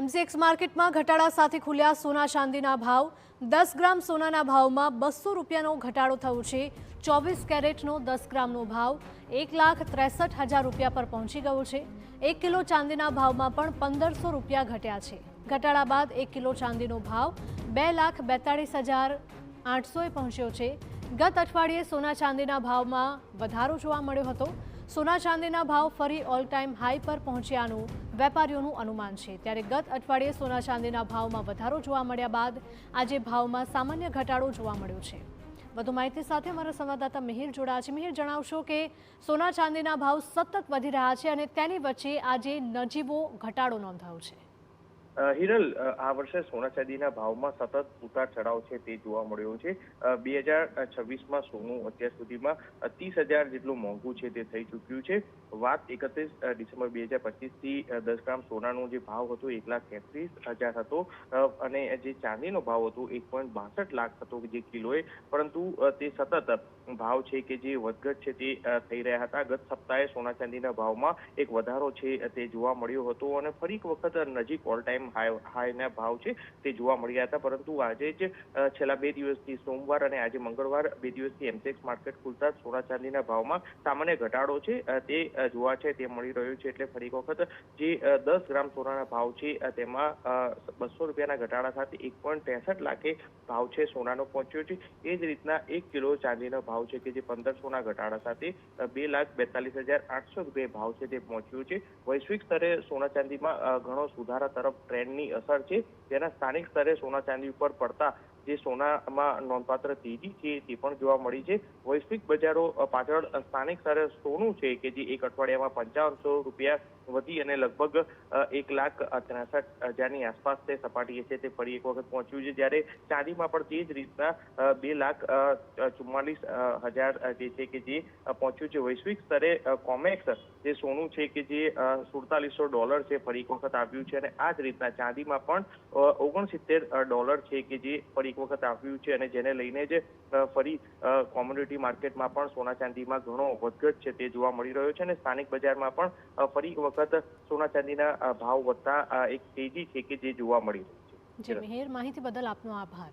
MCX માર્કેટમાં ઘટાડા સાથે ખુલ્યા સોના ચાંદીના ભાવ 10 ગ્રામ સોનાના ભાવમાં 200 રૂપિયાનો ઘટાડો થયો છે। 24 કેરેટનો 10 ગ્રામનો ભાવ 1,63,000 રૂપિયા પર પહોંચી ગયો છે। 1 કિલો ચાંદીના ભાવમાં પણ 1500 રૂપિયા ઘટ્યા છે। ઘટાડા બાદ 1 કિલો ચાંદીનો ભાવ 2,42,800 પહોંચ્યો છે। ગત અઠવાડિયે સોના ચાંદીના ભાવમાં વધારો જોવા મળ્યો હતો। સોના ચાંદીના ભાવ ફરી ઓલ ટાઈમ હાઈ પર પહોંચ્યાનું વેપારીઓનું અનુમાન છે। ત્યારે ગત અઠવાડિયે સોના ચાંદીના ભાવમાં વધારો જોવા મળ્યા બાદ આજે ભાવમાં સામાન્ય ઘટાડો જોવા મળ્યો છે। વધુ માહિતી સાથે અમારા સંવાદદાતા મિહિર જોડાયા છે। મિહિર, જણાવશો કે સોના ચાંદીના ભાવ સતત વધી રહ્યા છે અને તેની વચ્ચે આજે નજીવો ઘટાડો નોંધાયો છે। હિરલ, આ વર્ષે સોના ચાંદીના ભાવમાં સતત ઉતાર ચઢાવ છે તે જોવા મળ્યો છે। 2026માં સોનું અત્યાર સુધીમાં 30,000 જેટલું મોંઘું છે તે થઈ ચૂક્યું છે। વાત 31 ડિસેમ્બર 2025થી 10 ગ્રામ સોનાનો જે ભાવ હતો 1,33,000 હતો અને જે ચાંદીનો ભાવ હતો 1.62 લાખ હતો જે કિલોએ, પરંતુ તે સતત ભાવ છે કે જે વધઘટ છે તે થઈ રહ્યા હતા। ગત સપ્તાહે સોના ચાંદીના ભાવમાં એક વધારો છે તે જોવા મળ્યો હતો અને ફરી એક વખત નજીક ઓલ ટાઈમ હાઈના ભાવ છે તે જોવા મળ્યા હતા। પરંતુ આજે જ છેલ્લા 2 દિવસથી સોમવાર અને આજે મંગળવાર 2 દિવસથી એમસીએક્સ માર્કેટ ખુલતા સોના ચાંદીના ભાવમાં સામાન્ય ઘટાડો છે તે જોવા છે તે મળી રહ્યો છે। એટલે ફરી એક વખત જે 10 ગ્રામ સોનાના ભાવ છે તેમાં 200 રૂપિયાના ઘટાડા સાથે 1.63 લાખે ભાવ છે સોનાનો પહોંચ્યો છે। એ જ રીતના 1 કિલો ચાંદીનો ભાવ છે કે જે 1500ના ઘટાડા સાથે 2,42,800 રૂપિયા ભાવ છે તે પહોંચ્યો છે। વૈશ્વિક સ્તરે સોના ચાંદીમાં ઘણો સુધારા તરફ ટ્રેન્ડની અસર છે, જેના સ્થાનિક સ્તરે સોના ચાંદી ઉપર પડતા જે સોનામાં નોંધપાત્ર તેજી છે તે પણ જોવા મળી છે। વૈશ્વિક બજારો પાછળ સ્થાનિક સ્તરે સોનું છે કે જે એક અઠવાડિયામાં 5500 રૂપિયા વધી અને લગભગ 1,63,000ની આસપાસ તે સપાટીએ છે તે ફરી એક વખત પહોંચ્યું છે। જ્યારે ચાંદીમાં પણ તે જ રીતના 2,44,000 જે છે કે જે પહોંચ્યું છે। વૈશ્વિક સ્તરે કોમેક્સ જે સોનું છે કે જે $4700 છે ફરી એક વખત આવ્યું છે અને આ જ રીતના ચાંદીમાં પણ $69 છે કે જે ફરી એક વખત આવ્યું છે અને જેને લઈને જ ફરી કોમોડિટી માર્કેટમાં પણ સોના ચાંદીમાં ઘણો વધઘટ છે તે જોવા મળી રહ્યો છે અને સ્થાનિક બજારમાં પણ ફરી એક વખત સોના ચાંદીના ભાવ વધતા એક તેજી છે કે જે જોવા મળી રહી છે। જી મિહિર, માહિતી બદલ આપનો આભાર।